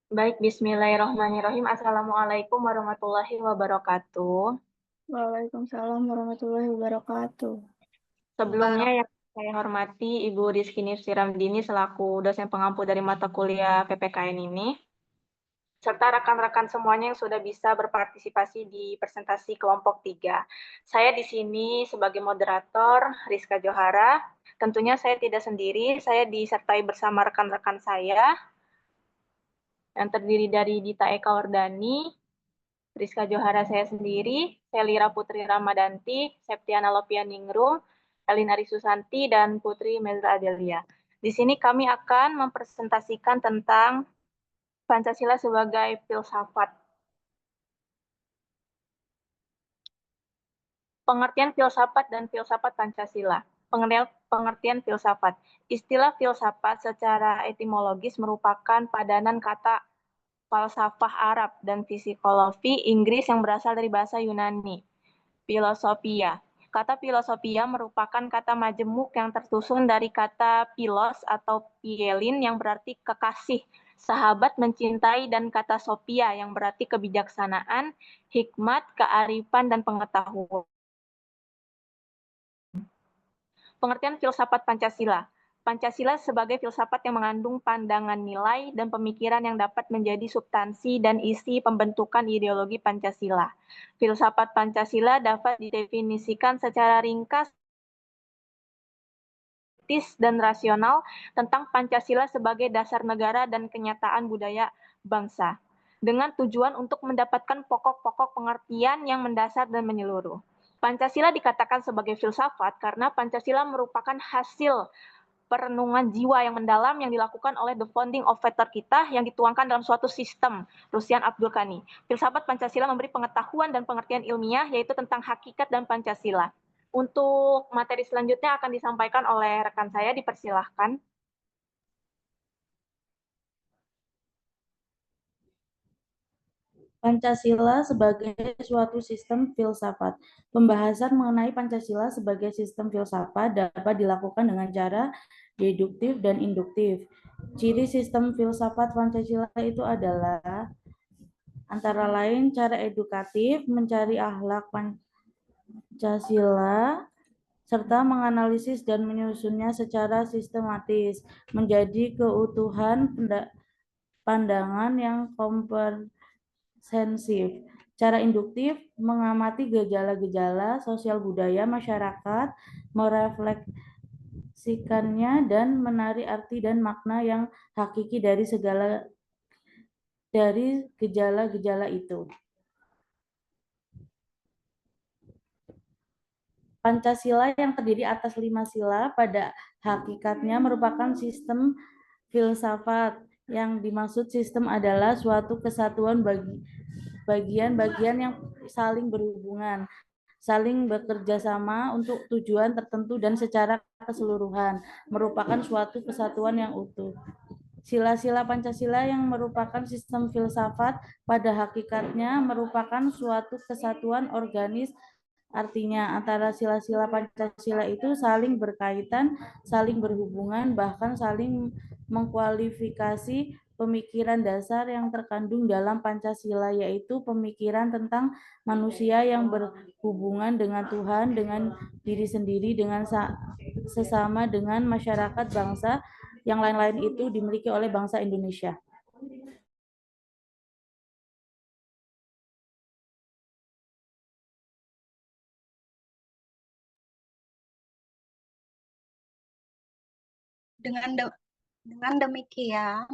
Baik, bismillahirrahmanirrahim. Assalamualaikum warahmatullahi wabarakatuh. Waalaikumsalam warahmatullahi wabarakatuh. Sebelumnya yang saya hormati Ibu Rizky Nifsiramdini selaku dosen pengampu dari mata kuliah PPKN ini, serta rekan-rekan semuanya yang sudah bisa berpartisipasi di presentasi kelompok 3. Saya di sini sebagai moderator, Rizka Johara. Tentunya saya tidak sendiri, saya disertai bersama rekan-rekan saya yang terdiri dari Dita Eka Wardani, Rizka Johara saya sendiri, Selira Putri Ramadanti, Septiana Lopianingrum, Elina Risusanti, dan Putri Mezra Adelia. Di sini kami akan mempresentasikan tentang Pancasila sebagai filsafat. Pengertian filsafat dan filsafat Pancasila. Pengertian filsafat. Istilah filsafat secara etimologis merupakan padanan kata falsafah Arab dan psikologi Inggris yang berasal dari bahasa Yunani. Filosofia. Kata filosofia merupakan kata majemuk yang tersusun dari kata philos atau pielin yang berarti kekasih, sahabat, mencintai, dan kata sophia yang berarti kebijaksanaan, hikmat, kearifan, dan pengetahuan. Pengertian filsafat Pancasila. Pancasila sebagai filsafat yang mengandung pandangan nilai dan pemikiran yang dapat menjadi substansi dan isi pembentukan ideologi Pancasila. Filsafat Pancasila dapat didefinisikan secara ringkas dan rasional tentang Pancasila sebagai dasar negara dan kenyataan budaya bangsa, dengan tujuan untuk mendapatkan pokok-pokok pengertian yang mendasar dan menyeluruh. Pancasila dikatakan sebagai filsafat karena Pancasila merupakan hasil perenungan jiwa yang mendalam yang dilakukan oleh the founding of father kita yang dituangkan dalam suatu sistem, Rusian Abdul Ghani. Filsafat Pancasila memberi pengetahuan dan pengertian ilmiah yaitu tentang hakikat dan Pancasila. Untuk materi selanjutnya akan disampaikan oleh rekan saya, dipersilahkan. Pancasila sebagai suatu sistem filsafat. Pembahasan mengenai Pancasila sebagai sistem filsafat dapat dilakukan dengan cara deduktif dan induktif. Ciri sistem filsafat Pancasila itu adalah antara lain cara edukatif, mencari akhlak Pancasila, serta menganalisis dan menyusunnya secara sistematis menjadi keutuhan pandangan yang komprehensif. Cara induktif mengamati gejala-gejala sosial budaya masyarakat, merefleksikannya dan menarik arti dan makna yang hakiki dari gejala-gejala itu. Pancasila yang terdiri atas 5 sila pada hakikatnya merupakan sistem filsafat. Yang dimaksud sistem adalah suatu kesatuan bagian-bagian yang saling berhubungan, saling bekerja sama untuk tujuan tertentu dan secara keseluruhan, merupakan suatu kesatuan yang utuh. Sila-sila Pancasila yang merupakan sistem filsafat pada hakikatnya merupakan suatu kesatuan organis. Artinya antara sila-sila Pancasila itu saling berkaitan, saling berhubungan, bahkan saling mengkualifikasi pemikiran dasar yang terkandung dalam Pancasila, yaitu pemikiran tentang manusia yang berhubungan dengan Tuhan, dengan diri sendiri, dengan sesama, dengan masyarakat, bangsa, yang lain-lain itu dimiliki oleh bangsa Indonesia. Dengan demikian,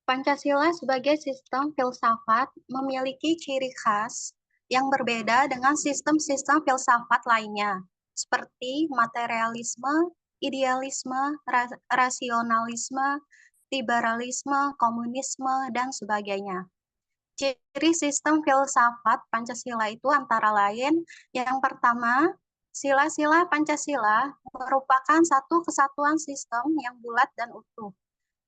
Pancasila sebagai sistem filsafat memiliki ciri khas yang berbeda dengan sistem-sistem filsafat lainnya, seperti materialisme, idealisme, rasionalisme, liberalisme, komunisme, dan sebagainya. Ciri sistem filsafat Pancasila itu antara lain, yang pertama, sila-sila Pancasila merupakan satu kesatuan sistem yang bulat dan utuh.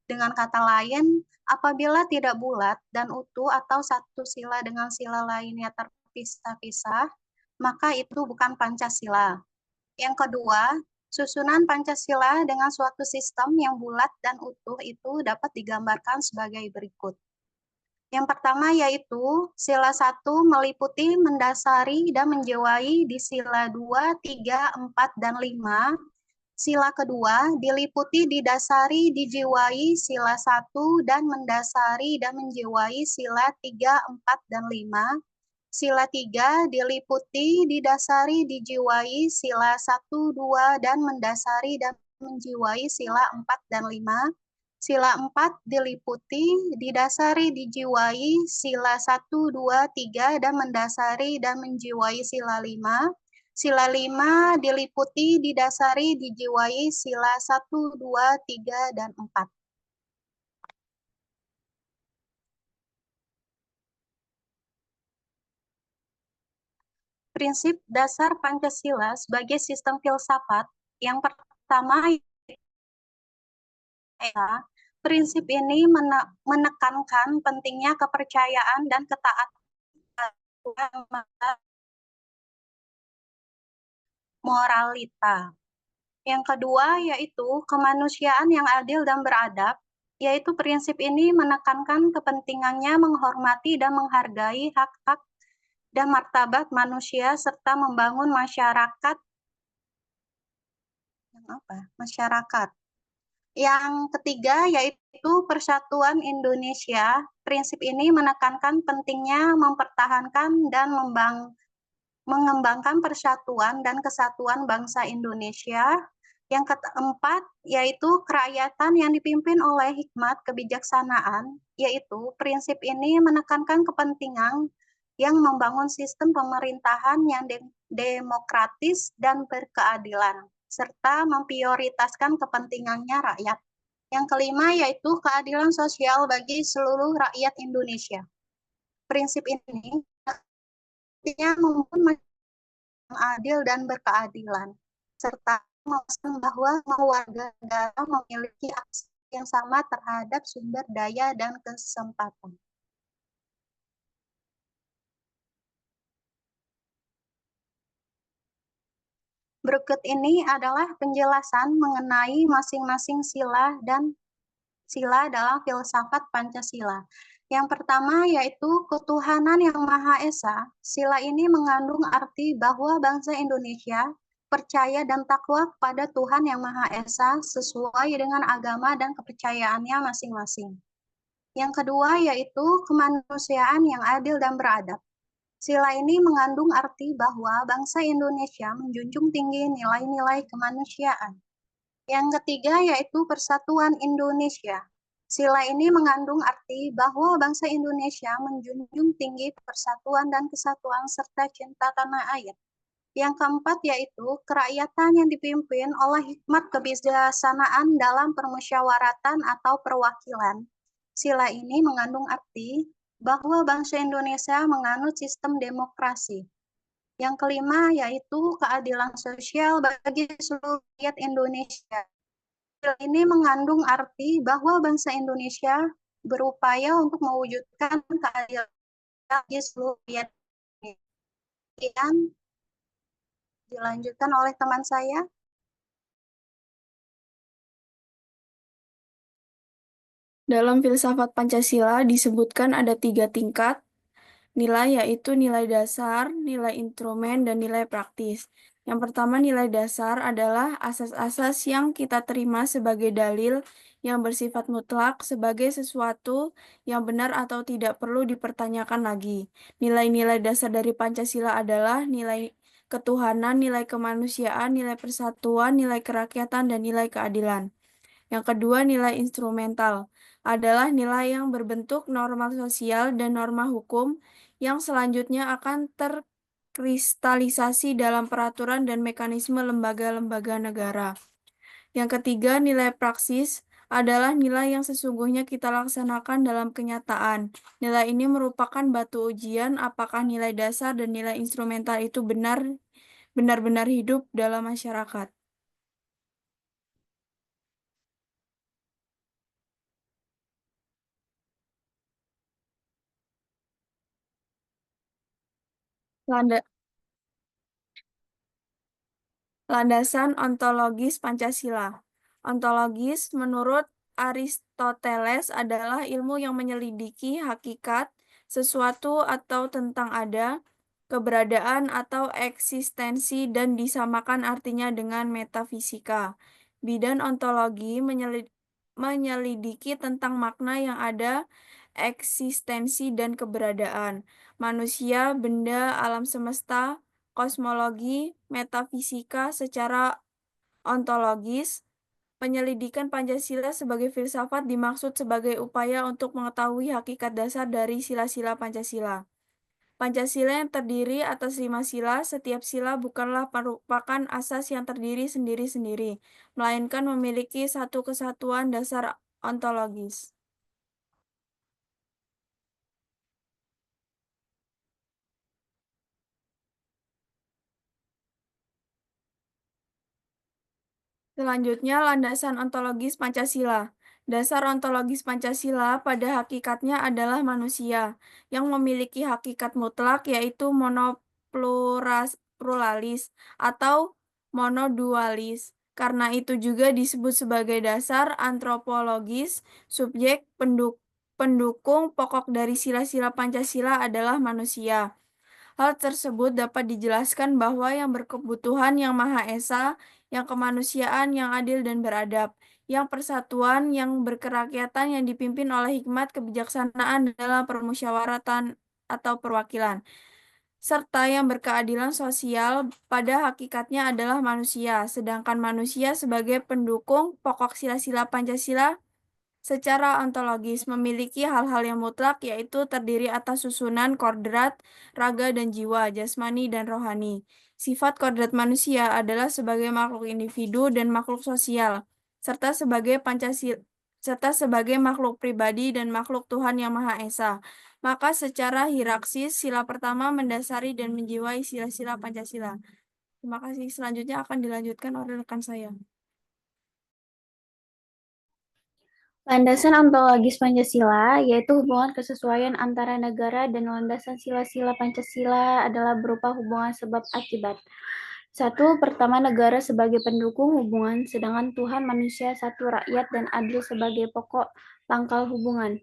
Dengan kata lain, apabila tidak bulat dan utuh atau satu sila dengan sila lainnya terpisah-pisah, maka itu bukan Pancasila. Yang kedua, susunan Pancasila dengan suatu sistem yang bulat dan utuh itu dapat digambarkan sebagai berikut. Yang pertama yaitu sila 1 meliputi, mendasari, dan menjiwai di sila 2, 3, 4, dan 5. Sila kedua diliputi, didasari, dijiwai sila 1, dan mendasari dan menjiwai sila 3, 4, dan 5. Sila 3 diliputi, didasari, dijiwai sila 1, 2, dan mendasari dan menjiwai sila 4 dan 5. Sila 4 diliputi, didasari, dijiwai sila 1, 2, 3, dan mendasari dan menjiwai sila 5. Sila 5 diliputi, didasari, dijiwai sila 1, 2, 3, dan 4. Prinsip dasar Pancasila sebagai sistem filsafat yang pertama, prinsip ini menekankan pentingnya kepercayaan dan ketaatan moralita. Yang kedua yaitu kemanusiaan yang adil dan beradab, yaitu prinsip ini menekankan kepentingannya menghormati dan menghargai hak-hak dan martabat manusia serta membangun masyarakat Yang ketiga yaitu persatuan Indonesia. Prinsip ini menekankan pentingnya mempertahankan dan mengembangkan persatuan dan kesatuan bangsa Indonesia. Yang keempat yaitu kerakyatan yang dipimpin oleh hikmat kebijaksanaan, yaitu prinsip ini menekankan kepentingan yang membangun sistem pemerintahan yang demokratis dan berkeadilan, serta memprioritaskan kepentingannya rakyat. Yang kelima yaitu keadilan sosial bagi seluruh rakyat Indonesia. Prinsip ini artinya membangun yang adil dan berkeadilan, serta memastikan bahwa warga negara memiliki akses yang sama terhadap sumber daya dan kesempatan. Berikut ini adalah penjelasan mengenai masing-masing sila dalam filsafat Pancasila. Yang pertama yaitu ketuhanan yang Maha Esa. Sila ini mengandung arti bahwa bangsa Indonesia percaya dan takwa kepada Tuhan yang Maha Esa sesuai dengan agama dan kepercayaannya masing-masing. Yang kedua yaitu kemanusiaan yang adil dan beradab. Sila ini mengandung arti bahwa bangsa Indonesia menjunjung tinggi nilai-nilai kemanusiaan. Yang ketiga yaitu persatuan Indonesia. Sila ini mengandung arti bahwa bangsa Indonesia menjunjung tinggi persatuan dan kesatuan serta cinta tanah air. Yang keempat yaitu kerakyatan yang dipimpin oleh hikmat kebijaksanaan dalam permusyawaratan atau perwakilan. Sila ini mengandung arti bahwa bangsa Indonesia menganut sistem demokrasi. Yang kelima yaitu keadilan sosial bagi seluruh rakyat Indonesia. Ini mengandung arti bahwa bangsa Indonesia berupaya untuk mewujudkan keadilan bagi seluruh rakyat Indonesia. Dilanjutkan oleh teman saya. Dalam filsafat Pancasila disebutkan ada 3 tingkat nilai, yaitu nilai dasar, nilai instrumen, dan nilai praktis. Yang pertama, nilai dasar adalah asas-asas yang kita terima sebagai dalil yang bersifat mutlak sebagai sesuatu yang benar atau tidak perlu dipertanyakan lagi. Nilai-nilai dasar dari Pancasila adalah nilai ketuhanan, nilai kemanusiaan, nilai persatuan, nilai kerakyatan, dan nilai keadilan. Yang kedua, nilai instrumental adalah nilai yang berbentuk norma sosial dan norma hukum yang selanjutnya akan terkristalisasi dalam peraturan dan mekanisme lembaga-lembaga negara. Yang ketiga, nilai praksis adalah nilai yang sesungguhnya kita laksanakan dalam kenyataan. Nilai ini merupakan batu ujian apakah nilai dasar dan nilai instrumental itu benar-benar hidup dalam masyarakat. Landasan ontologis Pancasila. Ontologis menurut Aristoteles adalah ilmu yang menyelidiki hakikat sesuatu atau tentang ada, keberadaan atau eksistensi dan disamakan artinya dengan metafisika. Bidang ontologi menyelidiki tentang makna yang ada, eksistensi dan keberadaan manusia, benda, alam semesta, kosmologi, metafisika secara ontologis. Penyelidikan Pancasila sebagai filsafat dimaksud sebagai upaya untuk mengetahui hakikat dasar dari sila-sila Pancasila. Pancasila yang terdiri atas 5 sila, setiap sila bukanlah merupakan asas yang terdiri sendiri-sendiri, melainkan memiliki satu kesatuan dasar ontologis. Selanjutnya, landasan ontologis Pancasila. Dasar ontologis Pancasila pada hakikatnya adalah manusia, yang memiliki hakikat mutlak yaitu monopluralis atau monodualis. Karena itu juga disebut sebagai dasar antropologis, subjek pendukung pokok dari sila-sila Pancasila adalah manusia. Hal tersebut dapat dijelaskan bahwa yang berkebutuhan yang Maha Esa, yang kemanusiaan yang adil dan beradab, yang persatuan, yang berkerakyatan yang dipimpin oleh hikmat kebijaksanaan dalam permusyawaratan atau perwakilan, serta yang berkeadilan sosial pada hakikatnya adalah manusia, sedangkan manusia sebagai pendukung pokok sila-sila Pancasila secara ontologis memiliki hal-hal yang mutlak yaitu terdiri atas susunan kodrat, raga dan jiwa, jasmani dan rohani. Sifat kodrat manusia adalah sebagai makhluk individu dan makhluk sosial, serta sebagai makhluk pribadi dan makhluk Tuhan Yang Maha Esa. Maka secara hierarkis, sila pertama mendasari dan menjiwai sila-sila Pancasila. Terima kasih. Selanjutnya akan dilanjutkan oleh rekan saya. Landasan ontologis Pancasila, yaitu hubungan kesesuaian antara negara dan landasan sila-sila Pancasila adalah berupa hubungan sebab akibat. Satu, pertama negara sebagai pendukung hubungan, sedangkan Tuhan, manusia, satu rakyat, dan adil sebagai pokok pangkal hubungan.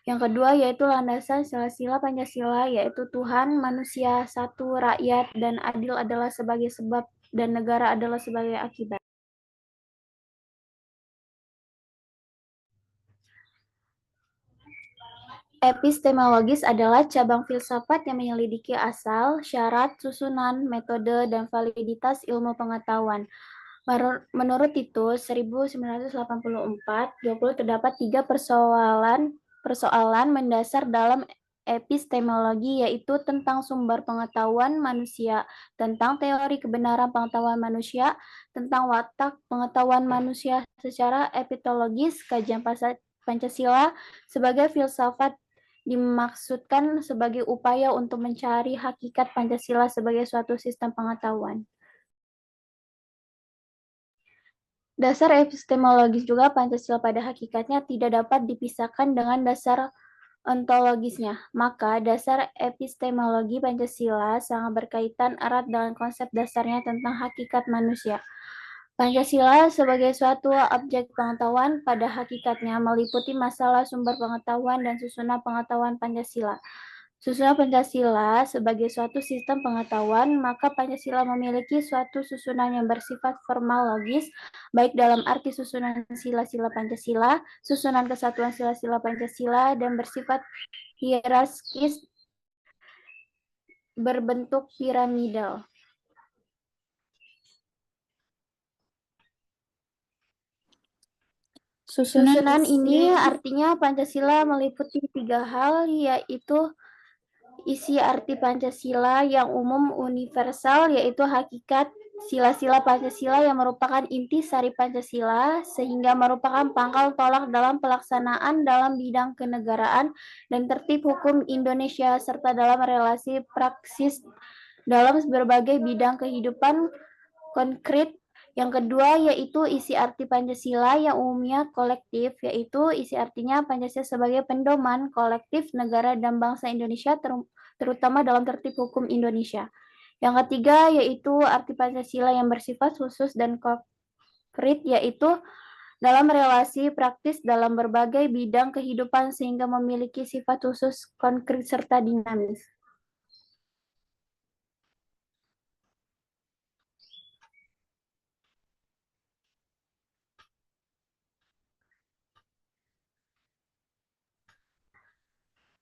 Yang kedua yaitu landasan sila-sila Pancasila, yaitu Tuhan, manusia, satu rakyat, dan adil adalah sebagai sebab, dan negara adalah sebagai akibat. Epistemologis adalah cabang filsafat yang menyelidiki asal, syarat, susunan, metode, dan validitas ilmu pengetahuan. Menurut Titus 1984, terdapat 3 persoalan mendasar dalam epistemologi, yaitu tentang sumber pengetahuan manusia, tentang teori kebenaran pengetahuan manusia, tentang watak pengetahuan manusia. Secara epistemologis, kajian Pancasila sebagai filsafat dimaksudkan sebagai upaya untuk mencari hakikat Pancasila sebagai suatu sistem pengetahuan. Dasar epistemologis juga Pancasila pada hakikatnya tidak dapat dipisahkan dengan dasar ontologisnya. Maka dasar epistemologi Pancasila sangat berkaitan erat dengan konsep dasarnya tentang hakikat manusia. Pancasila sebagai suatu objek pengetahuan pada hakikatnya meliputi masalah sumber pengetahuan dan susunan pengetahuan Pancasila. Susunan Pancasila sebagai suatu sistem pengetahuan, maka Pancasila memiliki suatu susunan yang bersifat formal logis, baik dalam arti susunan sila-sila Pancasila, susunan kesatuan sila-sila Pancasila, dan bersifat hierarkis berbentuk piramidal. Susunan ini artinya Pancasila meliputi 3 hal, yaitu isi arti Pancasila yang umum universal, yaitu hakikat sila-sila Pancasila yang merupakan inti sari Pancasila, sehingga merupakan pangkal tolak dalam pelaksanaan dalam bidang kenegaraan dan tertib hukum Indonesia, serta dalam relasi praksis dalam berbagai bidang kehidupan konkret. Yang kedua yaitu isi arti Pancasila yang umumnya kolektif, yaitu isi artinya Pancasila sebagai pedoman kolektif negara dan bangsa Indonesia, terutama dalam tertib hukum Indonesia. Yang ketiga yaitu arti Pancasila yang bersifat khusus dan konkret, yaitu dalam relasi praktis dalam berbagai bidang kehidupan sehingga memiliki sifat khusus konkret serta dinamis.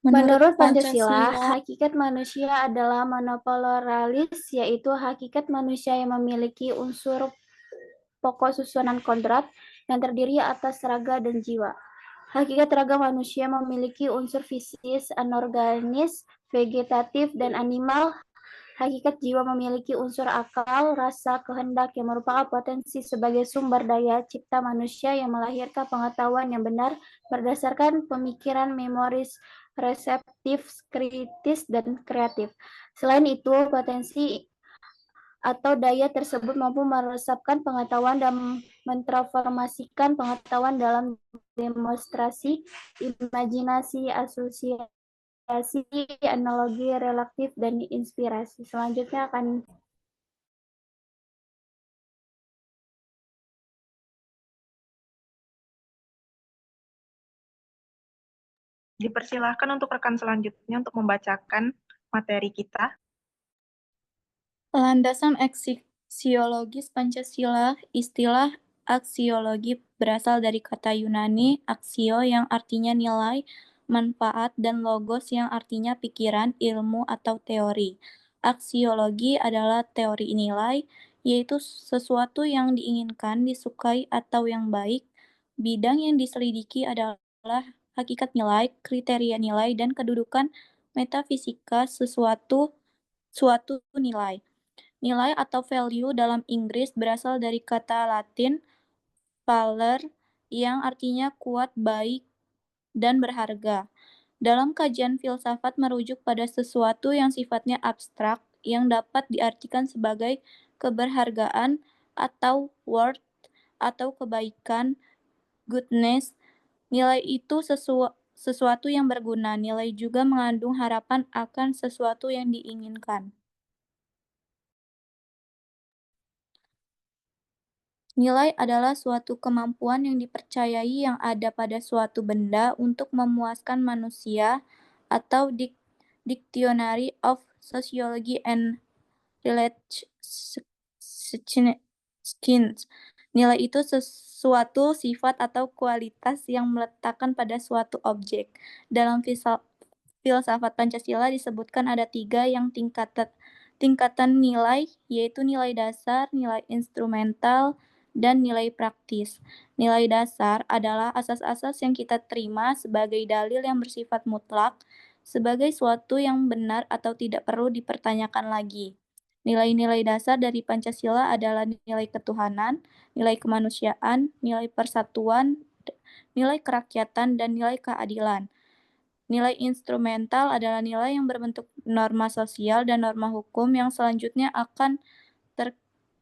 Menurut Pancasila, hakikat manusia adalah monopolaris, yaitu hakikat manusia yang memiliki unsur pokok susunan kodrat yang terdiri atas raga dan jiwa. Hakikat raga manusia memiliki unsur fisis, anorganis, vegetatif, dan animal. Hakikat jiwa memiliki unsur akal, rasa, kehendak yang merupakan potensi sebagai sumber daya cipta manusia yang melahirkan pengetahuan yang benar berdasarkan pemikiran memoris, reseptif, kritis, dan kreatif. Selain itu, potensi atau daya tersebut mampu meresapkan pengetahuan dan mentransformasikan pengetahuan dalam demonstrasi, imajinasi, asosiasi, analogi, relatif, dan inspirasi. Selanjutnya akan Dipersilahkan untuk rekan selanjutnya untuk membacakan materi kita. Landasan aksiologis Pancasila. Istilah aksiologi berasal dari kata Yunani aksio yang artinya nilai, manfaat, dan logos yang artinya pikiran, ilmu, atau teori. Aksiologi adalah teori nilai, yaitu sesuatu yang diinginkan, disukai, atau yang baik. Bidang yang diselidiki adalah hakikat nilai, kriteria nilai, dan kedudukan metafisika suatu nilai. Nilai atau value dalam Inggris berasal dari kata Latin valer yang artinya kuat, baik, dan berharga. Dalam kajian filsafat merujuk pada sesuatu yang sifatnya abstrak yang dapat diartikan sebagai keberhargaan atau worth atau kebaikan, goodness. Nilai itu sesuatu yang berguna. Nilai juga mengandung harapan akan sesuatu yang diinginkan. Nilai adalah suatu kemampuan yang dipercayai yang ada pada suatu benda untuk memuaskan manusia, atau Dictionary of Sociology and Related Sciences. Nilai itu sesuatu sifat atau kualitas yang meletakkan pada suatu objek. Dalam filsafat Pancasila disebutkan ada 3 yang tingkatan nilai, yaitu nilai dasar, nilai instrumental, dan nilai praktis. Nilai dasar adalah asas-asas yang kita terima sebagai dalil yang bersifat mutlak, sebagai suatu yang benar atau tidak perlu dipertanyakan lagi. Nilai-nilai dasar dari Pancasila adalah nilai ketuhanan, nilai kemanusiaan, nilai persatuan, nilai kerakyatan, dan nilai keadilan. Nilai instrumental adalah nilai yang berbentuk norma sosial dan norma hukum yang selanjutnya akan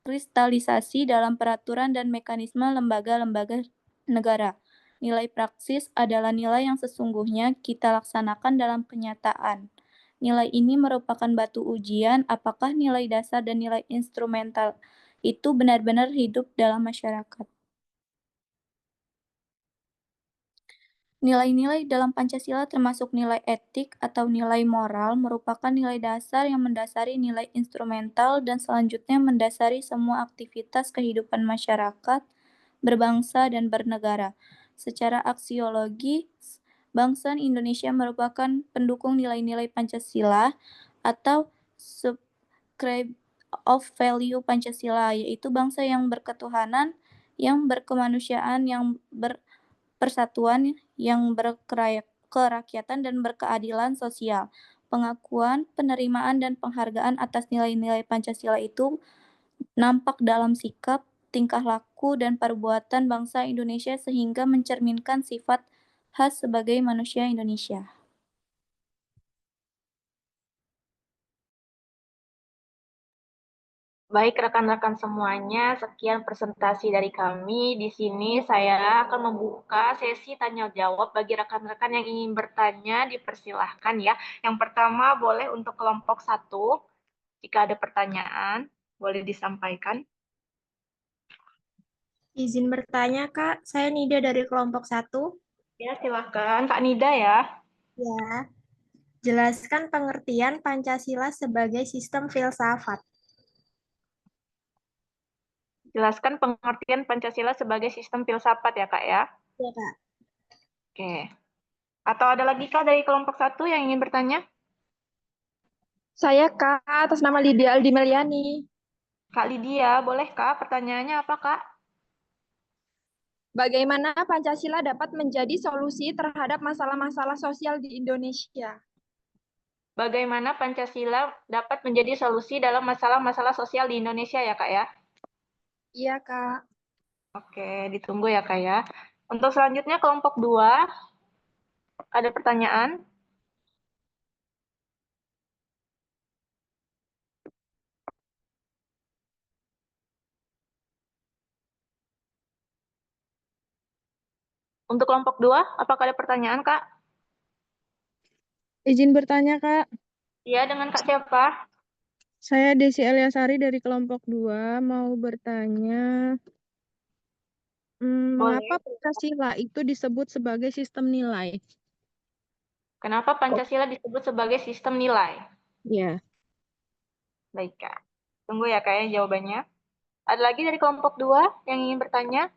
terkristalisasi dalam peraturan dan mekanisme lembaga-lembaga negara. Nilai praksis adalah nilai yang sesungguhnya kita laksanakan dalam kenyataan. Nilai ini merupakan batu ujian apakah nilai dasar dan nilai instrumental itu benar-benar hidup dalam masyarakat. Nilai-nilai dalam Pancasila termasuk nilai etik atau nilai moral merupakan nilai dasar yang mendasari nilai instrumental dan selanjutnya mendasari semua aktivitas kehidupan masyarakat, berbangsa, dan bernegara. Secara aksiologis, bangsa Indonesia merupakan pendukung nilai-nilai Pancasila atau subscriber of value Pancasila, yaitu bangsa yang berketuhanan, yang berkemanusiaan, yang persatuan, yang berkerakyatan, dan berkeadilan sosial. Pengakuan, penerimaan, dan penghargaan atas nilai-nilai Pancasila itu nampak dalam sikap, tingkah laku, dan perbuatan bangsa Indonesia sehingga mencerminkan sifat khas sebagai manusia Indonesia. Baik rekan-rekan semuanya, sekian presentasi dari kami. Di sini saya akan membuka sesi tanya jawab bagi rekan-rekan yang ingin bertanya, dipersilahkan ya. Yang pertama boleh untuk kelompok 1. Jika ada pertanyaan, boleh disampaikan. Izin bertanya, Kak. Saya Nida dari kelompok 1. Ya, silahkan Kak Nida ya. Ya. Jelaskan pengertian Pancasila sebagai sistem filsafat. Jelaskan pengertian Pancasila sebagai sistem filsafat ya Kak ya. Ya, Kak. Oke. Atau ada lagi Kak dari kelompok 1 yang ingin bertanya? Saya Kak, atas nama Lydia Aldi Meliani. Kak Lydia, boleh Kak? Pertanyaannya apa Kak? Bagaimana Pancasila dapat menjadi solusi terhadap masalah-masalah sosial di Indonesia? Bagaimana Pancasila dapat menjadi solusi dalam masalah-masalah sosial di Indonesia ya Kak ya? Iya Kak. Oke, ditunggu ya Kak ya. Untuk selanjutnya kelompok 2, ada pertanyaan? Untuk kelompok 2, apakah ada pertanyaan Kak? Izin bertanya, Kak. Iya, dengan Kak siapa? Saya Desi Eliasari dari kelompok 2 mau bertanya, mengapa Pancasila itu disebut sebagai sistem nilai? Kenapa Pancasila disebut sebagai sistem nilai? Ya, Baik Kak. Tunggu ya Kak ya jawabannya. Ada lagi dari kelompok 2 yang ingin bertanya?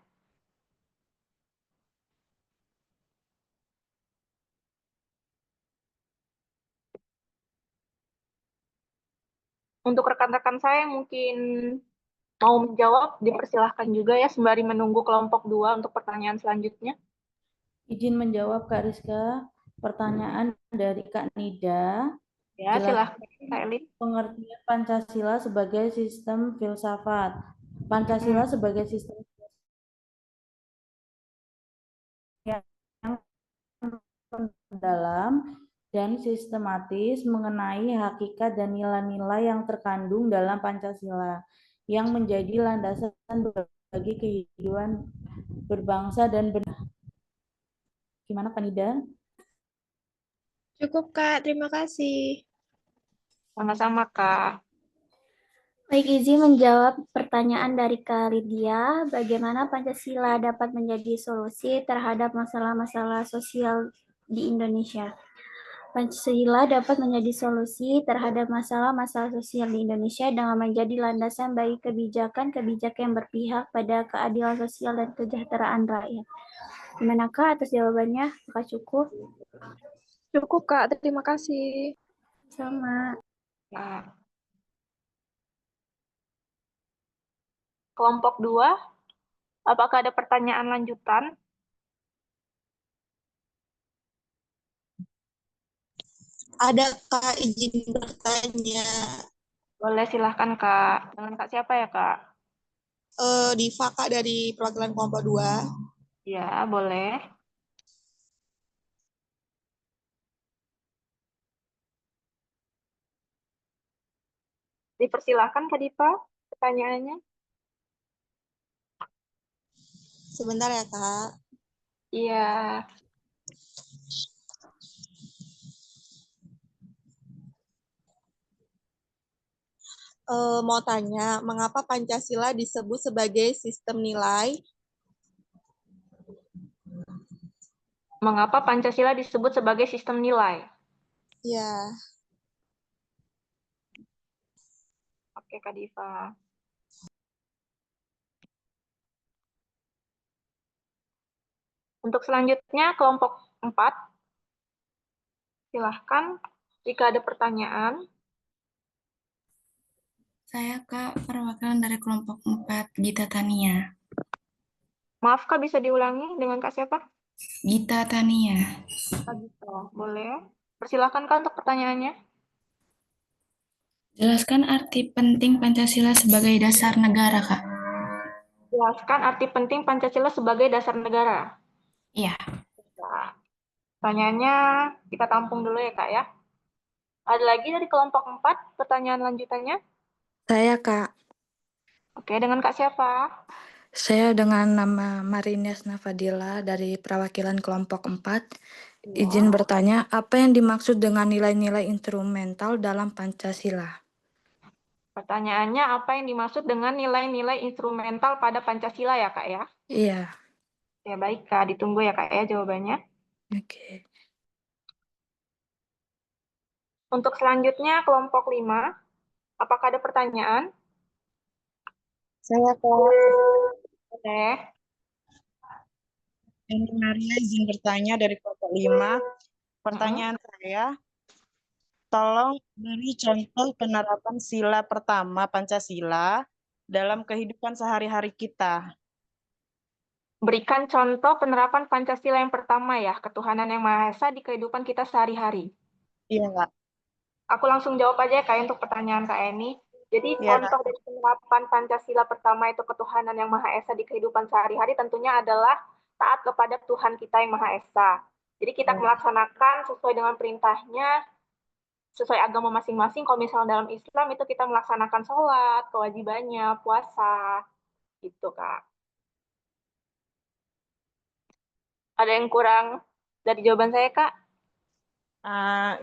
Untuk rekan-rekan saya yang mungkin mau menjawab, dipersilahkan juga ya sembari menunggu kelompok 2 untuk pertanyaan selanjutnya. Izin menjawab Kak Rizka. Pertanyaan dari Kak Nida. Ya, silahkan Kak Elin. Pengertian Pancasila sebagai sistem filsafat. Pancasila sebagai sistem yang mendalam dan sistematis mengenai hakikat dan nilai-nilai yang terkandung dalam Pancasila yang menjadi landasan bagi kehidupan berbangsa dan Gimana Kak Nida? Cukup, Kak. Terima kasih. Sama-sama Kak. Baik, izin menjawab pertanyaan dari Kak Lydia. Bagaimana Pancasila dapat menjadi solusi terhadap masalah-masalah sosial di Indonesia? Pancasila dapat menjadi solusi terhadap masalah-masalah sosial di Indonesia dengan menjadi landasan bagi kebijakan-kebijakan yang berpihak pada keadilan sosial dan kesejahteraan rakyat. Gimana Kak atas jawabannya? Apakah cukup? Cukup Kak, terima kasih. Sama. Nah. Kelompok 2, apakah ada pertanyaan lanjutan? Ada Kak, izin bertanya. Boleh, silahkan Kak. Dengan Kak siapa ya Kak? Diva Kak dari perwakilan kelompok 2. Ya, boleh. Dipersilahkan Kak Diva, pertanyaannya. Sebentar ya Kak. Iya. Mau tanya, mengapa Pancasila disebut sebagai sistem nilai? Mengapa Pancasila disebut sebagai sistem nilai? Ya. Oke, Kak Diva. Untuk selanjutnya, kelompok 4. Silahkan, jika ada pertanyaan. Saya Kak, perwakilan dari kelompok 4, Gita Tania. Maaf Kak, bisa diulangi dengan Kak siapa? Gita Tania. Kak Gita, boleh. Persilahkan Kak untuk pertanyaannya. Jelaskan arti penting Pancasila sebagai dasar negara, Kak. Jelaskan arti penting Pancasila sebagai dasar negara. Iya. Nah, pertanyaannya kita tampung dulu ya Kak ya. Ada lagi dari kelompok 4 pertanyaan lanjutannya? Saya Kak. Oke, dengan Kak siapa? Saya dengan nama Marines Nafadila dari perwakilan kelompok 4. Ya. Izin bertanya, apa yang dimaksud dengan nilai-nilai instrumental dalam Pancasila? Pertanyaannya, apa yang dimaksud dengan nilai-nilai instrumental pada Pancasila ya, Kak ya? Iya. Ya, baik, Kak. Ditunggu ya, Kak ya, jawabannya. Oke. Untuk selanjutnya, kelompok 5. Apakah ada pertanyaan? Saya Kak. Boleh. Ini Maria izin bertanya dari kelompok 5. Pertanyaan saya, tolong beri contoh penerapan sila pertama Pancasila dalam kehidupan sehari-hari kita. Berikan contoh penerapan Pancasila yang pertama ya, ketuhanan yang Maha Esa di kehidupan kita sehari-hari. Iya, Kak. Aku langsung jawab aja ya, Kak, untuk pertanyaan Kak Eni. Jadi Iya, contoh dari penerapan Pancasila pertama itu ketuhanan yang Maha Esa di kehidupan sehari-hari tentunya adalah taat kepada Tuhan kita yang Maha Esa. Jadi kita melaksanakan sesuai dengan perintahnya, sesuai agama masing-masing. Kalau misalnya dalam Islam itu kita melaksanakan sholat, kewajibannya, puasa, gitu Kak. Ada yang kurang dari jawaban saya, Kak?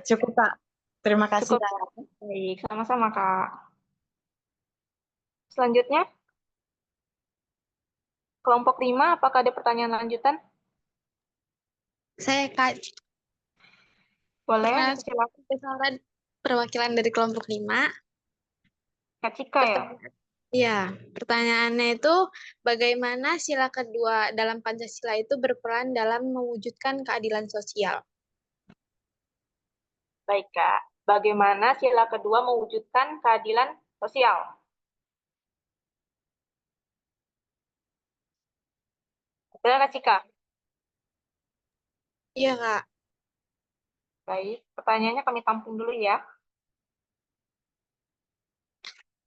Cukup, Kak. Terima kasih. Cukup. Baik, sama-sama, Kak. Selanjutnya, kelompok 5, apakah ada pertanyaan lanjutan? Saya Kak. Boleh, silakan. Saya perwakilan dari kelompok 5. Kak Cika ya? Iya, pertanyaannya itu bagaimana sila kedua dalam Pancasila itu berperan dalam mewujudkan keadilan sosial? Baik, Kak. Bagaimana sila kedua mewujudkan keadilan sosial? Betul, Kak Cika? Iya, Kak. Baik, pertanyaannya kami tampung dulu ya.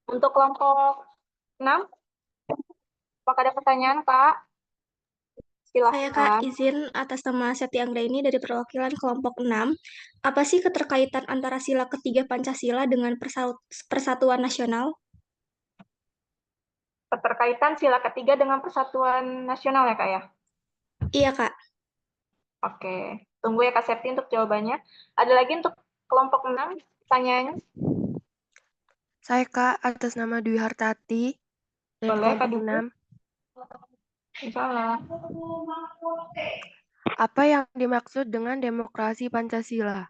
Untuk kelompok 6, apakah ada pertanyaan, Kak? Silahkan. Saya Kak izin atas nama Seti Anggraini dari perwakilan kelompok 6. Apa sih keterkaitan antara sila ketiga Pancasila dengan persatuan nasional? Keterkaitan sila ketiga dengan persatuan nasional ya, Kak ya? Iya, Kak. Oke, tunggu ya Kak Septi untuk jawabannya. Ada lagi untuk kelompok 6 pertanyaannya? Saya Kak, atas nama Dwi Hartati dari Boleh, Kak kelompok Dwi. 6. Insyaallah. Apa yang dimaksud dengan demokrasi Pancasila?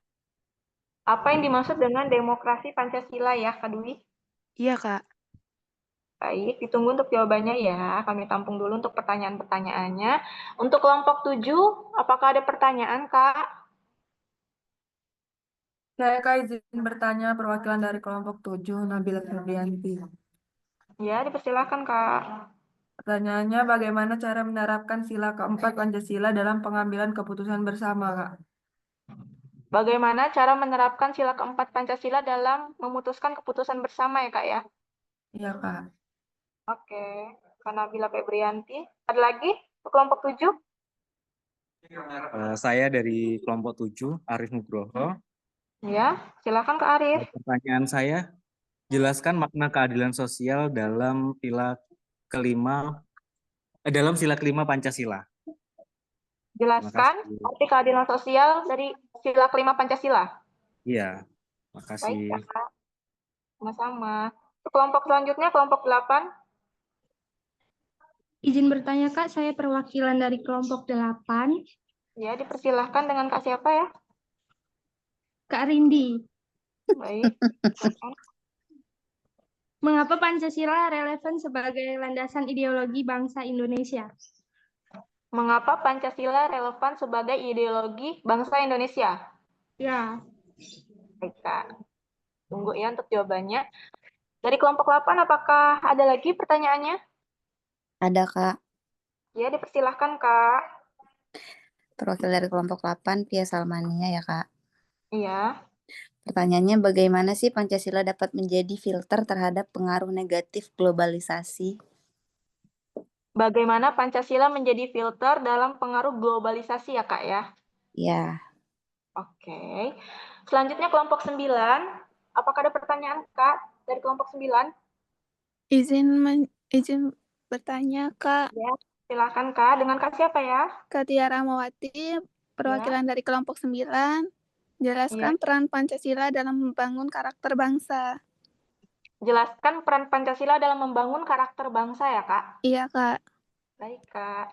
Apa yang dimaksud dengan demokrasi Pancasila ya, Kak Dwi? Iya, Kak. Baik, ditunggu untuk jawabannya ya. Kami tampung dulu untuk pertanyaan-pertanyaannya. Untuk kelompok 7, apakah ada pertanyaan, Kak? Saya Kak izin bertanya perwakilan dari kelompok 7, Nabila Febrianti. Ya, dipersilakan, Kak. Pertanyaannya, bagaimana cara menerapkan sila keempat Pancasila dalam pengambilan keputusan bersama, Kak? Bagaimana cara menerapkan sila keempat Pancasila dalam memutuskan keputusan bersama ya, Kak ya? Iya, Kak. Oke, Kak Nabila Febrianti. Ada lagi untuk kelompok 7? Saya dari kelompok 7, Arif Nugroho. Ya, silakan Kak Arif. Pertanyaan saya, jelaskan makna keadilan sosial dalam sila kelima Pancasila. Jelaskan arti keadilan sosial dari sila kelima Pancasila. Iya, makasih. Baik, Kak. Sama-sama. Untuk kelompok selanjutnya, kelompok 8. Izin bertanya, Kak, saya perwakilan dari kelompok 8. Ya, dipersilahkan dengan Kak siapa ya? Kak Rindi. Baik. Mengapa Pancasila relevan sebagai landasan ideologi bangsa Indonesia? Mengapa Pancasila relevan sebagai ideologi bangsa Indonesia? Ya. Baik, Kak. Tunggu ya untuk jawabannya. Dari kelompok 8, apakah ada lagi pertanyaannya? Ada, Kak. Ya, dipersilahkan, Kak. Perwakilan dari kelompok 8, Pia Salmania ya, Kak. Iya. Pertanyaannya, bagaimana sih Pancasila dapat menjadi filter terhadap pengaruh negatif globalisasi? Bagaimana Pancasila menjadi filter dalam pengaruh globalisasi ya, Kak ya? Ya. Oke. Selanjutnya kelompok 9. Apakah ada pertanyaan, Kak, dari kelompok 9? Izin bertanya, Kak. Ya, silakan, Kak. Dengan Kak siapa ya? Kak Tia Ramawati, perwakilan dari kelompok 9. Jelaskan peran Pancasila dalam membangun karakter bangsa. Jelaskan peran Pancasila dalam membangun karakter bangsa ya, Kak? Iya, Kak. Baik, Kak.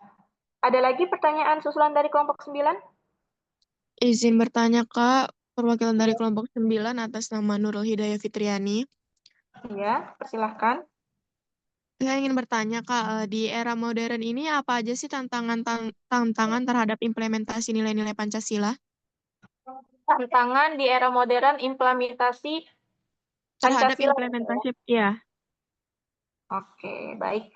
Ada lagi pertanyaan susulan dari kelompok 9? Izin bertanya, Kak. Perwakilan dari kelompok 9 atas nama Nurul Hidayah Fitriani. Iya, persilahkan. Saya ingin bertanya, Kak, di era modern ini apa aja sih tantangan terhadap implementasi nilai-nilai Pancasila? Tantangan di era modern implementasi Terhadap Pancasila. implementasi, ya. Oke, baik.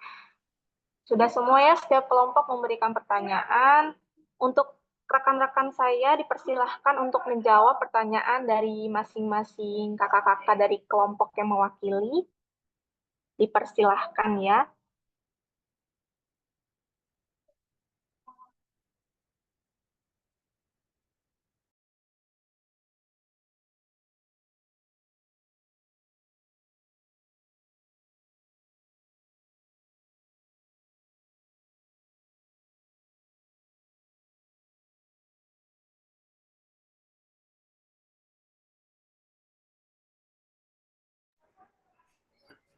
Sudah semua ya, setiap kelompok memberikan pertanyaan. Untuk rekan-rekan saya dipersilahkan untuk menjawab pertanyaan dari masing-masing kakak-kakak dari kelompok yang mewakili. Dipersilahkan ya.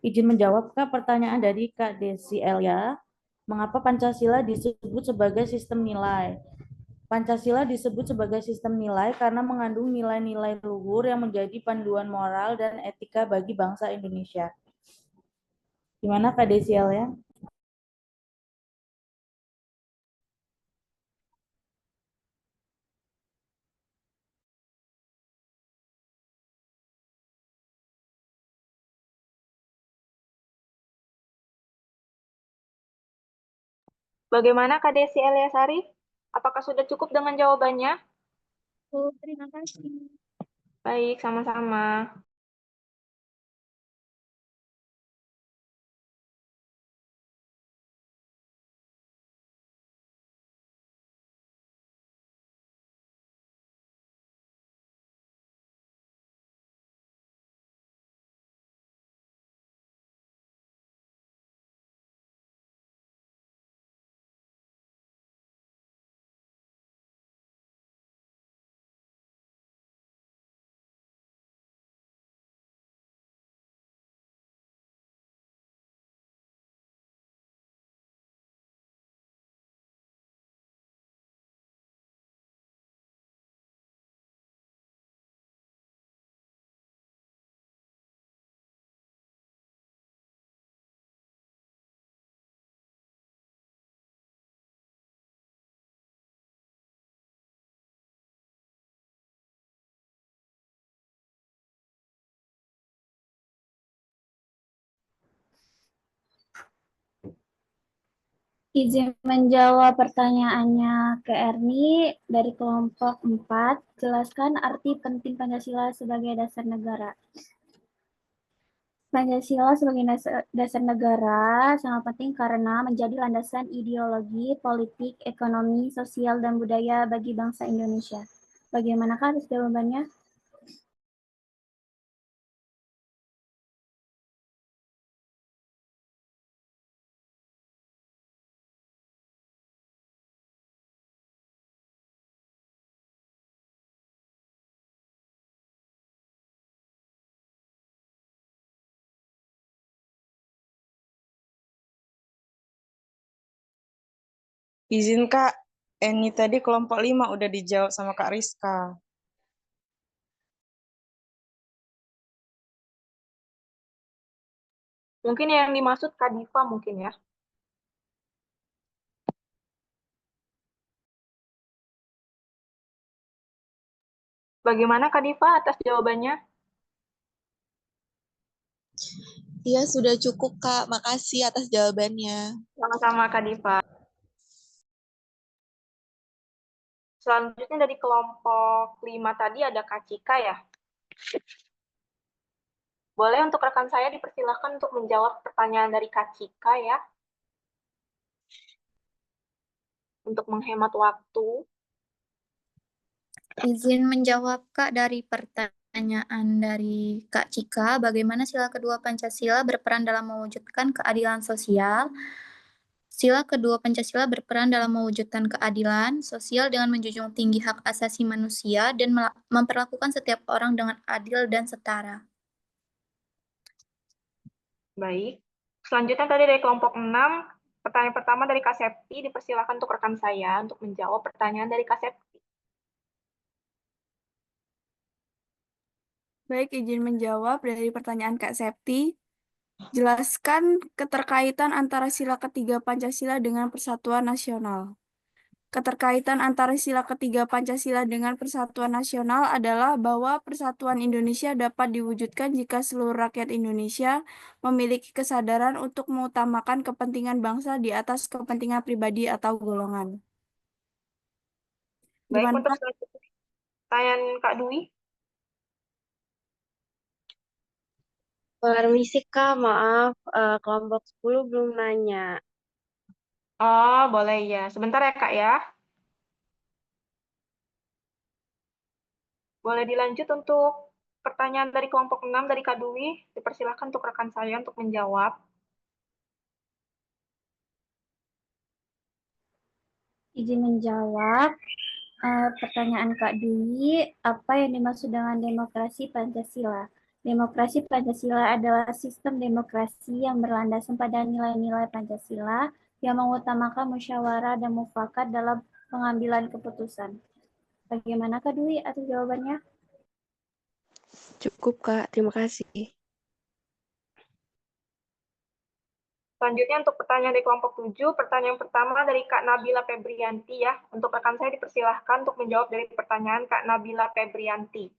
Izin menjawab, Kak, pertanyaan dari Kak Desi Elia. Mengapa Pancasila disebut sebagai sistem nilai? Pancasila disebut sebagai sistem nilai karena mengandung nilai-nilai luhur yang menjadi panduan moral dan etika bagi bangsa Indonesia. Gimana, Kak Desi Elia? Bagaimana Kak Desi Eliasari? Apakah sudah cukup dengan jawabannya? Terima kasih. Baik, sama-sama. Izin menjawab pertanyaannya ke Erni dari kelompok 4. Jelaskan arti penting Pancasila sebagai dasar negara. Pancasila sebagai dasar negara sangat penting karena menjadi landasan ideologi, politik, ekonomi, sosial, dan budaya bagi bangsa Indonesia. Bagaimanakah atas jawabannya? Izin Kak, ini tadi kelompok 5 udah dijawab sama Kak Rizka. Mungkin yang dimaksud Kak Diva mungkin ya. Bagaimana Kak Diva atas jawabannya? Iya, sudah cukup, Kak. Makasih atas jawabannya. Sama-sama Kak Diva. Selanjutnya dari kelompok 5 tadi ada Kak Cika ya. Boleh untuk rekan saya dipersilahkan untuk menjawab pertanyaan dari Kak Cika ya. Untuk menghemat waktu. Izin menjawab Kak dari pertanyaan dari Kak Cika, bagaimana sila kedua Pancasila berperan dalam mewujudkan keadilan sosial? Sila kedua Pancasila berperan dalam mewujudkan keadilan sosial dengan menjunjung tinggi hak asasi manusia dan memperlakukan setiap orang dengan adil dan setara. Baik. Selanjutnya tadi dari kelompok 6, pertanyaan pertama dari Kak Septi, dipersilakan untuk rekan saya untuk menjawab pertanyaan dari Kak Septi. Baik, izin menjawab dari pertanyaan Kak Septi. Jelaskan keterkaitan antara sila ketiga Pancasila dengan Persatuan Nasional. Keterkaitan antara sila ketiga Pancasila dengan Persatuan Nasional adalah bahwa Persatuan Indonesia dapat diwujudkan jika seluruh rakyat Indonesia memiliki kesadaran untuk mengutamakan kepentingan bangsa di atas kepentingan pribadi atau golongan. Baik, Gimana? untuk selanjutnya, pertanyaan Kak Dwi. Permisi Kak, maaf, kelompok 10 belum nanya. Oh, boleh ya. Sebentar ya, Kak ya. Boleh dilanjut untuk pertanyaan dari kelompok 6 dari Kak Dwi. Dipersilakan untuk rekan saya untuk menjawab. Izin menjawab. Pertanyaan Kak Dwi, apa yang dimaksud dengan demokrasi Pancasila? Demokrasi Pancasila adalah sistem demokrasi yang berlandaskan pada nilai-nilai Pancasila yang mengutamakan musyawarah dan mufakat dalam pengambilan keputusan. Bagaimana Kak Dwi atas jawabannya? Cukup Kak, terima kasih. Selanjutnya untuk pertanyaan dari kelompok 7, pertanyaan pertama dari Kak Nabila Febrianti ya. Untuk rekan saya dipersilahkan untuk menjawab dari pertanyaan Kak Nabila Febrianti.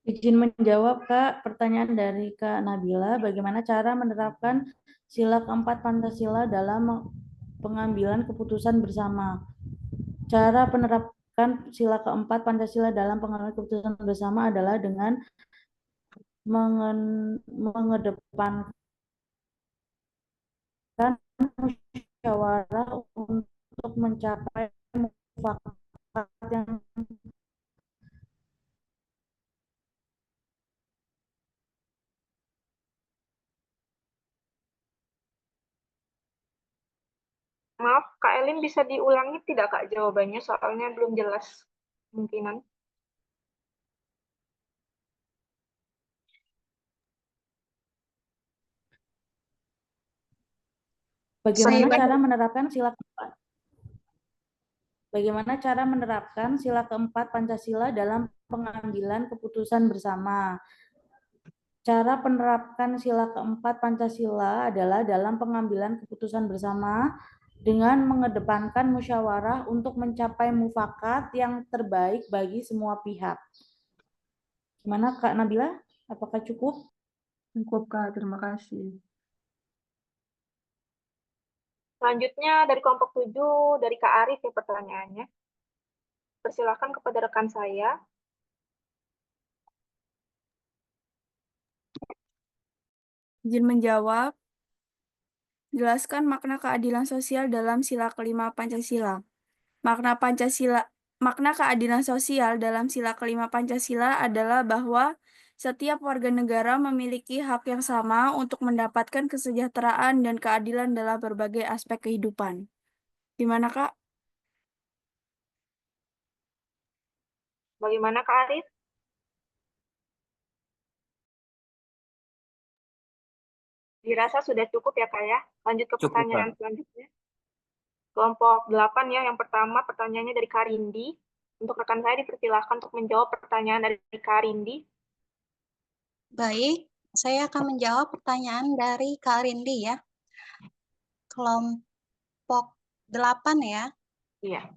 Izin menjawab, Kak. Pertanyaan dari Kak Nabila, bagaimana cara menerapkan sila keempat Pancasila dalam pengambilan keputusan bersama? Cara menerapkan sila keempat Pancasila dalam pengambilan keputusan bersama adalah dengan mengedepankan musyawarah untuk mencapai mufakat yang Maaf, Kak Elin bisa diulangi tidak Kak jawabannya? Soalnya belum jelas kemungkinan. Bagaimana cara menerapkan sila keempat? Bagaimana cara menerapkan sila keempat Pancasila dalam pengambilan keputusan bersama? Cara penerapkan sila keempat Pancasila adalah dalam pengambilan keputusan bersama dengan mengedepankan musyawarah untuk mencapai mufakat yang terbaik bagi semua pihak. Gimana Kak Nabila? Apakah cukup? Cukup, Kak. Terima kasih. Selanjutnya dari kelompok 7, dari Kak Arif ya pertanyaannya. Persilakan kepada rekan saya. Izin menjawab. Jelaskan makna keadilan sosial dalam sila kelima Pancasila. Makna keadilan sosial dalam sila kelima Pancasila adalah bahwa setiap warga negara memiliki hak yang sama untuk mendapatkan kesejahteraan dan keadilan dalam berbagai aspek kehidupan. Gimana, Kak? Bagaimana Kak Arif? Dirasa sudah cukup ya Kak ya? Lanjut ke pertanyaan selanjutnya. Kelompok 8 ya, yang pertama pertanyaannya dari Kak Rindi. Untuk rekan saya dipersilakan untuk menjawab pertanyaan dari Kak Rindi. Baik, saya akan menjawab pertanyaan dari Kak Rindi ya. Kelompok 8 ya. Iya.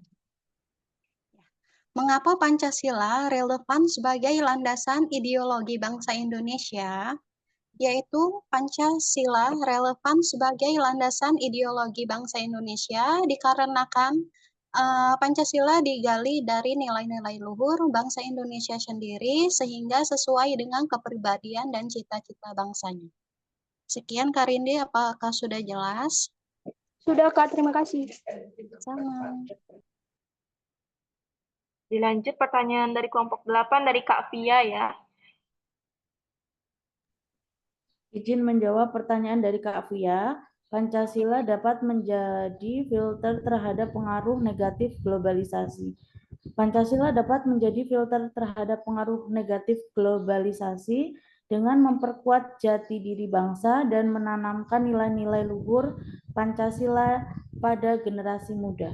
Mengapa Pancasila relevan sebagai landasan ideologi bangsa Indonesia? Yaitu Pancasila relevan sebagai landasan ideologi bangsa Indonesia dikarenakan Pancasila digali dari nilai-nilai luhur bangsa Indonesia sendiri sehingga sesuai dengan kepribadian dan cita-cita bangsanya. Sekian Kak Rindi, apakah sudah jelas? Sudah Kak, terima kasih. Sama. Dilanjut pertanyaan dari kelompok 8 dari Kak Via ya. Izin menjawab pertanyaan dari Kak Via. Pancasila dapat menjadi filter terhadap pengaruh negatif globalisasi. Pancasila dapat menjadi filter terhadap pengaruh negatif globalisasi dengan memperkuat jati diri bangsa dan menanamkan nilai-nilai luhur Pancasila pada generasi muda.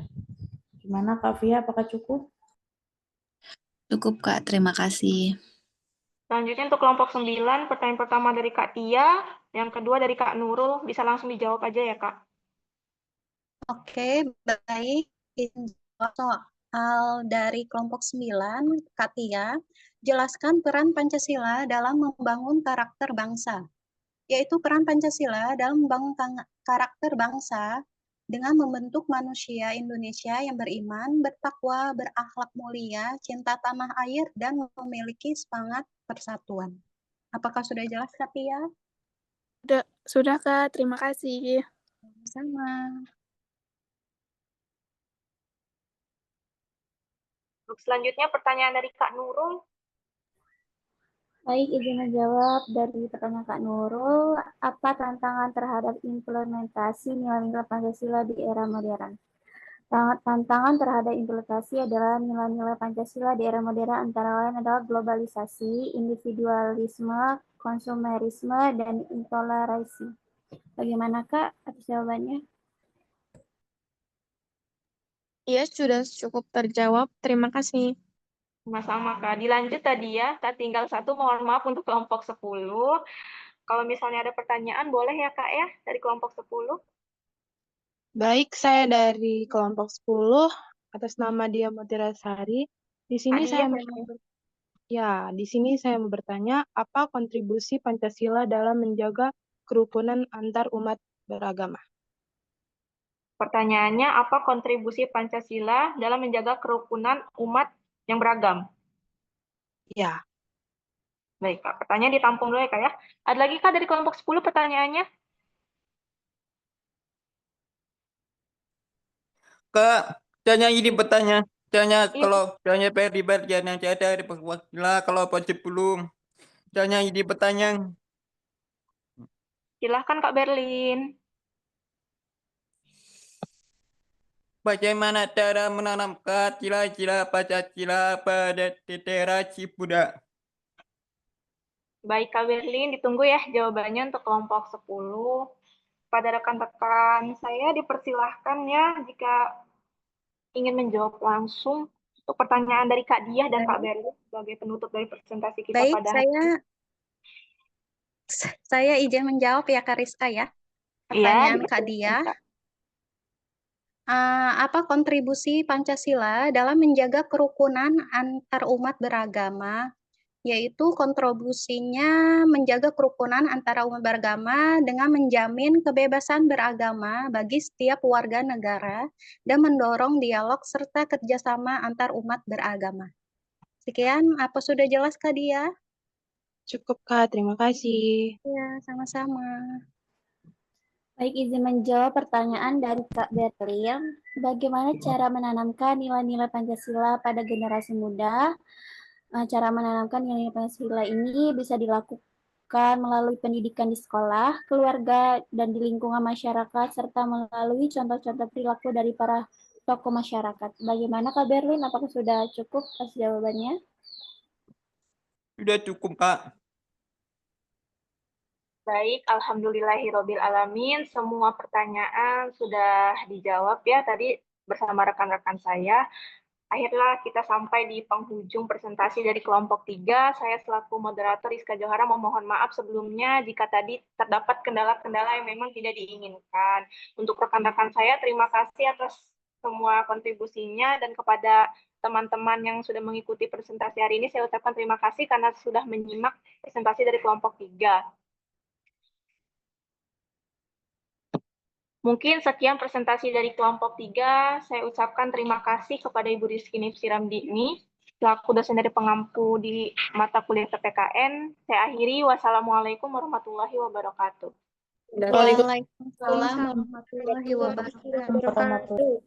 Gimana Kak Fia, apakah cukup? Cukup Kak, terima kasih. Selanjutnya untuk kelompok 9, pertanyaan pertama dari Kak Tia, yang kedua dari Kak Nurul, bisa langsung dijawab aja ya Kak. Oke, baik. Soal dari kelompok 9, Kak Tia, jelaskan peran Pancasila dalam membangun karakter bangsa. Yaitu peran Pancasila dalam membangun karakter bangsa dengan membentuk manusia Indonesia yang beriman, bertakwa, berakhlak mulia, cinta tanah air, dan memiliki semangat persatuan. Apakah sudah jelas, Kak Tia? Sudah Kak, terima kasih. Sama. Untuk selanjutnya pertanyaan dari Kak Nurul. Baik, izin menjawab dari pertanyaan Kak Nurul. Apa tantangan terhadap implementasi nilai-nilai Pancasila di era modern? Tantangan terhadap implementasi adalah nilai-nilai Pancasila di era modern antara lain adalah globalisasi, individualisme, konsumerisme, dan intoleransi. Bagaimana Kak atas jawabannya? Iya, sudah cukup terjawab. Terima kasih. Sama-sama Kak. Dilanjut tadi ya, tak tinggal satu, mohon maaf untuk kelompok 10. Kalau misalnya ada pertanyaan, boleh ya Kak ya, dari kelompok 10. Baik, saya dari kelompok 10 atas nama Dia Mutirasari. Di sini saya mau bertanya, apa kontribusi Pancasila dalam menjaga kerukunan antar umat beragama? Pertanyaannya, apa kontribusi Pancasila dalam menjaga kerukunan umat yang beragam? Ya. Baik, Kak. Pertanyaan ditampung dulu ya, Kak ya. Ada lagi, Kak, dari kelompok 10 pertanyaannya? Kak, tanya ini bertanya. Tanya kalau tanya pribadi yang saya dari perwakilan kalau 10. Tanya ini bertanya. Silahkan Kak Berlin. Bagaimana cara menanamkan cila-cila Pancasila pada literasi Buddha? Baik Kak Berlin, ditunggu ya jawabannya untuk kelompok 10. Pada rekan-rekan saya dipersilahkan ya jika ingin menjawab langsung untuk pertanyaan dari Kak Diah dan Kak Berlin sebagai penutup dari presentasi kita Baik, pada hari ini. Saya izin menjawab ya Kak Rizka ya. Pertanyaan Kak Diah. Apa kontribusi Pancasila dalam menjaga kerukunan antar umat beragama? Yaitu kontribusinya menjaga kerukunan antara umat beragama dengan menjamin kebebasan beragama bagi setiap warga negara dan mendorong dialog serta kerjasama antar umat beragama. Sekian, apa sudah jelas Kak Dia? Cukup Kak, terima kasih. Ya, sama-sama. Baik, izin menjawab pertanyaan dari Kak Berlin. Bagaimana cara menanamkan nilai-nilai Pancasila pada generasi muda? Cara menanamkan nilai-nilai Pancasila ini bisa dilakukan melalui pendidikan di sekolah, keluarga, dan di lingkungan masyarakat, serta melalui contoh-contoh perilaku dari para tokoh masyarakat. Bagaimana Kak Berlin? Apakah sudah cukup atas jawabannya? Sudah cukup, Kak. Baik, alhamdulillahirabbil alamin. Semua pertanyaan sudah dijawab ya tadi bersama rekan-rekan saya. Akhirnya kita sampai di penghujung presentasi dari kelompok 3. Saya selaku moderator Rizka Johara memohon maaf sebelumnya jika tadi terdapat kendala-kendala yang memang tidak diinginkan. Untuk rekan-rekan saya, terima kasih atas semua kontribusinya, dan kepada teman-teman yang sudah mengikuti presentasi hari ini, saya ucapkan terima kasih karena sudah menyimak presentasi dari kelompok 3. Mungkin sekian presentasi dari kelompok 3. Saya ucapkan terima kasih kepada Ibu Rizky Siramdini, selaku dosen dari pengampu di mata kuliah PPKN. Saya akhiri. Wassalamualaikum warahmatullahi wabarakatuh. Waalaikumsalam warahmatullahi wabarakatuh.